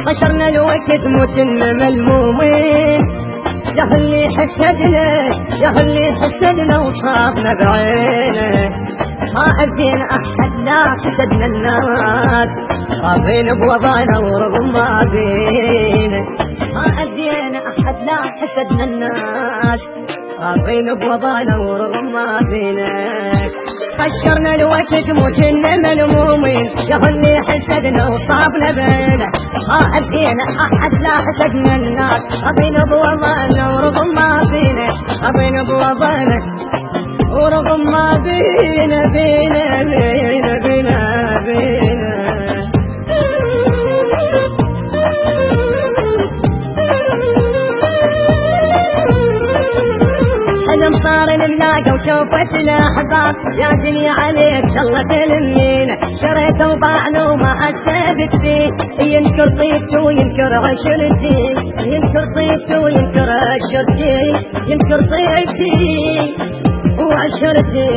حشرنا الوقت متنا ملمومين. يا اللي حسدنا وصابنا بعينه، ما أذين أحد لا حسدنا الناس، خافين بوضعنا ورغم ما بينا. ما أذين أحد لا حسدنا الناس، خافين بوضعنا ورغم ما بينا. حشرنا الوقت متنا ملمومين، يا اللي حسدنا وصابنا بينه، ما أذين أحد لا حسدنا الناس، خافين بوضعنا ورغم ما بينا. خافين بوضعنا ورغم ما بينا بينا بينا بينا بينا. حلم صار نلاقى وشوفت الأحباب، يا دنيا عليك شالله تلمينا. شريت وبعنا وما حسبت فيه، ينكر طيبته وينكر عشرتي، ينكر طيبته وينكر عشرتي، ينكر طيبتي وعشرتي.